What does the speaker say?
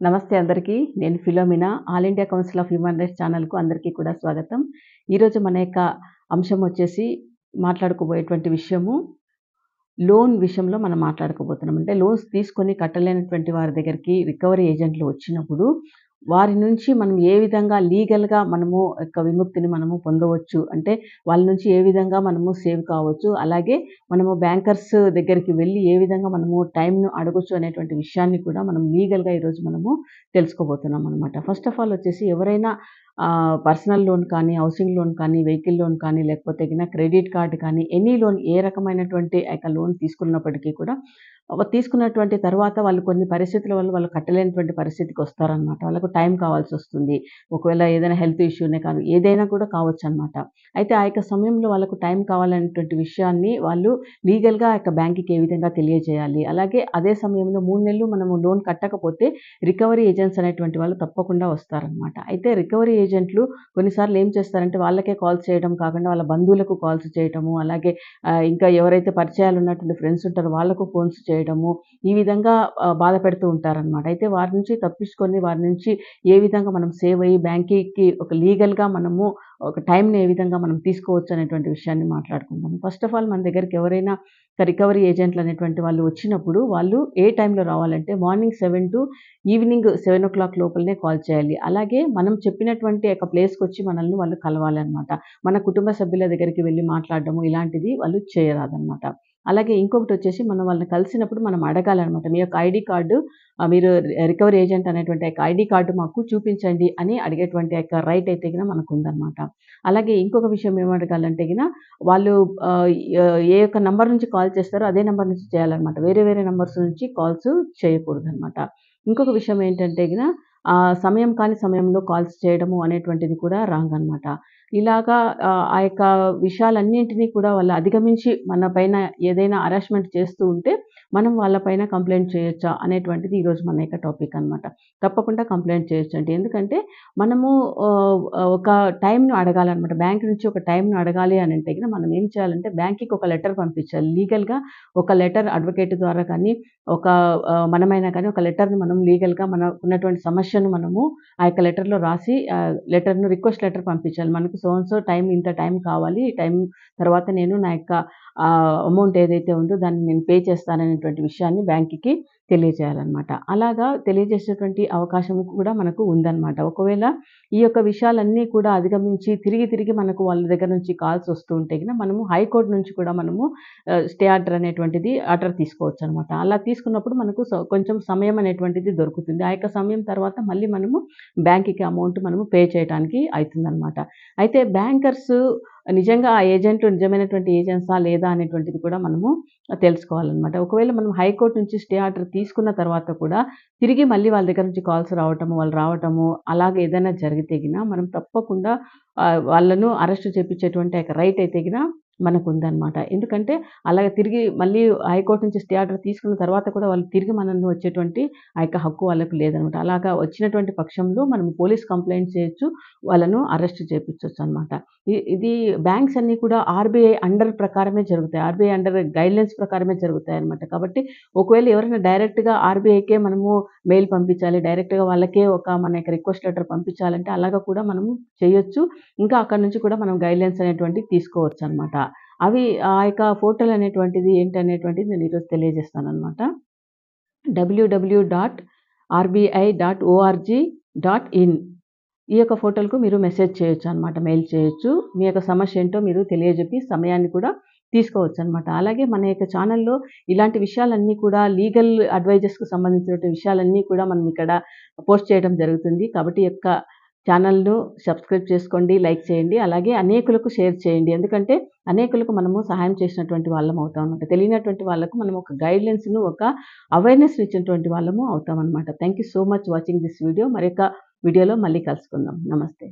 నమస్తే అందరికీ. నేను Philomena. All India council of human rights ఛానల్‌కు అందరికీ కూడా స్వాగతం. ఈరోజు మన యొక్క అంశం వచ్చేసి మాట్లాడుకోబోయేటువంటి విషయము లోన్ విషయంలో మనం మాట్లాడుకోబోతున్నాం. అంటే లోన్స్ తీసుకొని కట్టలేనటువంటి వారి దగ్గరికి రికవరీ ఏజెంట్లు వచ్చినప్పుడు వారి నుంచి మనం ఏ విధంగా లీగల్‌గా మనము యొక్క విముక్తిని మనము పొందవచ్చు. అంటే వాళ్ళ నుంచి ఏ విధంగా మనము సేవ్ కావచ్చు. అలాగే మనము బ్యాంకర్స్ దగ్గరికి వెళ్లి ఏ విధంగా మనము టైమ్‌ను అడగొచ్చు అనేటువంటి విషయాన్ని కూడా మనం లీగల్‌గా ఈరోజు మనము తెలుసుకోబోతున్నాం అనమాట. ఫస్ట్ ఆఫ్ ఆల్ వచ్చేసి ఎవరైనా పర్సనల్ లోన్ కానీ, హౌసింగ్ లోన్ కానీ, వెహికల్ లోన్ కానీ, లేకపోతే క్రెడిట్ కార్డ్ కానీ, ఎనీ లోన్ ఏ రకమైనటువంటి ఆ యొక్క లోన్ తీసుకున్నప్పటికీ కూడా తీసుకున్నటువంటి తర్వాత వాళ్ళు కొన్ని పరిస్థితుల వల్ల వాళ్ళు కట్టలేనటువంటి పరిస్థితికి వస్తారనమాట. వాళ్ళకు టైం కావాల్సొస్తుంది. ఒకవేళ ఏదైనా హెల్త్ ఇష్యూనే కాదు, ఏదైనా కూడా కావచ్చనమాట. అయితే ఆ యొక్క సమయంలో వాళ్ళకు టైం కావాలనేటువంటి విషయాన్ని వాళ్ళు లీగల్‌గా ఆ యొక్క బ్యాంక్‌కి ఏ విధంగా తెలియజేయాలి. అలాగే అదే సమయంలో 3 నెలలు మనము లోన్ కట్టకపోతే రికవరీ ఏజెంట్స్ అనేటువంటి వాళ్ళు తప్పకుండా వస్తారనమాట. అయితే రికవరీ ఏజెంట్లు కొన్నిసార్లు ఏం చేస్తారంటే వాళ్ళకే కాల్స్ చేయడం కాకుండా వాళ్ళ బంధువులకు కాల్స్ చేయటము, అలాగే ఇంకా ఎవరైతే పరిచయాలు ఉన్నటువంటి ఫ్రెండ్స్ ఉంటారో వాళ్ళకు ఫోన్స్ చేయడము, ఈ విధంగా బాధ పెడుతూ ఉంటారనమాట. అయితే వారి నుంచి తప్పించుకొని వారి నుంచి ఏ విధంగా మనం సేవ్ అయ్యి బ్యాంక్‌కి ఒక లీగల్‌గా మనము ఒక టైంని ఏ విధంగా మనం తీసుకోవచ్చు అనేటువంటి విషయాన్ని మాట్లాడుకుందాం. ఫస్ట్ ఆఫ్ ఆల్ మన దగ్గరికి ఎవరైనా రికవరీ ఏజెంట్లు అనేటువంటి వాళ్ళు వచ్చినప్పుడు వాళ్ళు ఏ టైంలో రావాలంటే మార్నింగ్ 7 టు ఈవినింగ్ 7:00 లోపలనే కాల్ చేయాలి. అలాగే మనం చెప్పినటువంటి ఒక ప్లేస్‌కొచ్చి మనల్ని వాళ్ళు కలవాలనమాట. మన కుటుంబ సభ్యుల దగ్గరికి వెళ్లి మాట్లాడడము ఇలాంటిది వాళ్ళు చేయరాదనమాట. అలాగే ఇంకొకటొచ్చేసి మనం వాళ్ళని కలిసినప్పుడు మనం అడగాలనమాట. మీ యొక్క ఐడీ కార్డు మీరు రికవరీ ఏజెంట్ అనేటువంటి యొక్క ఐడీ కార్డు మాకు చూపించండి అని అడిగేటువంటి యొక్క రైట్ అయితే మనకుందనమాట. అలాగే ఇంకొక విషయం ఏం అడగాలంటే వాళ్ళు ఏ యొక్క నంబర్ నుంచి కాల్ చేస్తారో అదే నంబర్ నుంచి చేయాలనమాట. వేరే వేరే నంబర్స్ నుంచి కాల్స్ చేయకూడదనమాట. ఇంకొక విషయం ఏంటంటే సమయం కాని సమయంలో కాల్స్ చేయడము అనేటువంటిది కూడా రాంగ్ అనమాట. ఇలాగా ఆ యొక్క విషయాలన్నింటినీ కూడా వాళ్ళు అధిగమించి మన పైన ఏదైనా హరాస్మెంట్ చేస్తూ ఉంటే మనం వాళ్ళ పైన కంప్లెయింట్ చేయొచ్చా అనేటువంటిది ఈరోజు మన యొక్క టాపిక్ అనమాట. తప్పకుండా కంప్లెయింట్ చేయొచ్చండి. ఎందుకంటే మనము ఒక టైంను అడగాలనమాట. బ్యాంక్ నుంచి ఒక టైంను అడగాలి అనంటే మనం ఏం చేయాలంటే బ్యాంక్‌కి ఒక లెటర్ పంపించాలి. లీగల్‌గా ఒక లెటర్ అడ్వకేట్ ద్వారా కానీ, ఒక మనమైనా కానీ ఒక లెటర్‌ని మనం లీగల్‌గా మనకున్నటువంటి సమస్యను మనము ఆ యొక్క లెటర్‌లో రాసి లెటర్‌ను రిక్వెస్ట్ లెటర్ పంపించాలి. మనకు సో అండ్ సో టైం ఇంత టైం కావాలి. ఈ టైం తర్వాత నేను నా యొక్క అమౌంట్ ఏదైతే ఉందో దాన్ని నేను పే చేస్తాననేటువంటి విషయాన్ని బ్యాంక్‌కి తెలియజేయాలనమాట. అలాగా తెలియజేసేటువంటి అవకాశం కూడా మనకు ఉందనమాట. ఒకవేళ ఈ యొక్క విషయాలన్నీ కూడా అధిగమించి తిరిగి తిరిగి మనకు వాళ్ళ దగ్గర నుంచి కాల్స్ వస్తూ ఉంటే మనము హైకోర్ట్ నుంచి కూడా మనము స్టే ఆర్డర్ అనేటువంటిది ఆర్డర్ తీసుకోవచ్చనమాట. అలా తీసుకున్నప్పుడు మనకు కొంచెం సమయం అనేటువంటిది దొరుకుతుంది. ఆ యొక్క సమయం తర్వాత మళ్ళీ మనము బ్యాంక్‌కి అమౌంట్ మనము పే చేయటానికి అయితుందనమాట. అయితే బ్యాంకర్స్ నిజంగా ఆ ఏజెంట్లు నిజమైనటువంటి ఏజెంట్సా లేదా అనేటువంటిది కూడా మనము తెలుసుకోవాలనమాట. ఒకవేళ మనం హైకోర్ట్ నుంచి స్టే ఆర్డర్ తీసుకున్న తర్వాత కూడా తిరిగి మళ్ళీ వాళ్ళ దగ్గర నుంచి కాల్స్ రావటము, వాళ్ళు రావటము అలాగే ఏదైనా జరిగితే మనం తప్పకుండా వాళ్ళను అరెస్ట్ చేపించేటువంటి ఒక రైట్ అయితే మనకుందనమాట. ఎందుకంటే అలాగే తిరిగి మళ్ళీ హైకోర్ట్ నుంచి స్టే ఆర్డర్ తీసుకున్న తర్వాత కూడా వాళ్ళు తిరిగి మనల్ని వచ్చేటువంటి ఆ యొక్క హక్కు వాళ్ళకు లేదనమాట. అలాగా వచ్చినటువంటి పక్షంలో మనం పోలీస్ కంప్లెయింట్ చేయొచ్చు. వాళ్ళను అరెస్ట్ చేపించొచ్చనమాట. ఇది బ్యాంక్స్ అన్నీ కూడా ఆర్‌బీఐ అండర్ ప్రకారమే జరుగుతాయి. ఆర్‌బీఐ అండర్ గైడ్‌లైన్స్ ప్రకారమే జరుగుతాయనమాట. కాబట్టి ఒకవేళ ఎవరైనా డైరెక్ట్‌గా ఆర్‌బీఐకే మనము మెయిల్ పంపించాలి. డైరెక్ట్‌గా వాళ్ళకే మన యొక్క రిక్వెస్ట్ లెటర్ పంపించాలంటే అలాగా కూడా మనము చేయొచ్చు. ఇంకా అక్కడి నుంచి కూడా మనం గైడ్‌లైన్స్ అనేటువంటివి తీసుకోవచ్చనమాట. అవి ఆ యొక్క పోర్టల్ అనేటువంటిది ఏంటనేటువంటిది నేను ఈరోజు తెలియజేస్తాననమాట. www.rbi.org.in ఈ యొక్క పోర్టల్‌కు మీరు మెసేజ్ చేయొచ్చనమాట. మెయిల్ చేయొచ్చు. మీ యొక్క సమస్య ఏంటో మీరు తెలియజెప్పి సమయాన్ని కూడా తీసుకోవచ్చనమాట. అలాగే మన యొక్క ఛానల్‌లో ఇలాంటి విషయాలన్నీ కూడా లీగల్ అడ్వైజెస్‌కు సంబంధించినటువంటి విషయాలన్నీ కూడా మనం ఇక్కడ పోస్ట్ చేయడం జరుగుతుంది. కాబట్టి ఈ యొక్క ఛానల్‌ను సబ్స్క్రైబ్ చేసుకోండి, లైక్ చేయండి. అలాగే అనేకులకు షేర్ చేయండి. ఎందుకంటే అనేకులకు మనము సహాయం చేసినటువంటి వాళ్ళం అవుతామనమాట. తెలియనటువంటి వాళ్ళకు మనం ఒక గైడ్‌లైన్స్‌ను, ఒక అవేర్‌నెస్‌ని ఇచ్చినటువంటి వాళ్ళము అవుతామనమాట. Thank you so much watching this video. మరొక వీడియోలో మళ్ళీ కలుసుకుందాం. నమస్తే.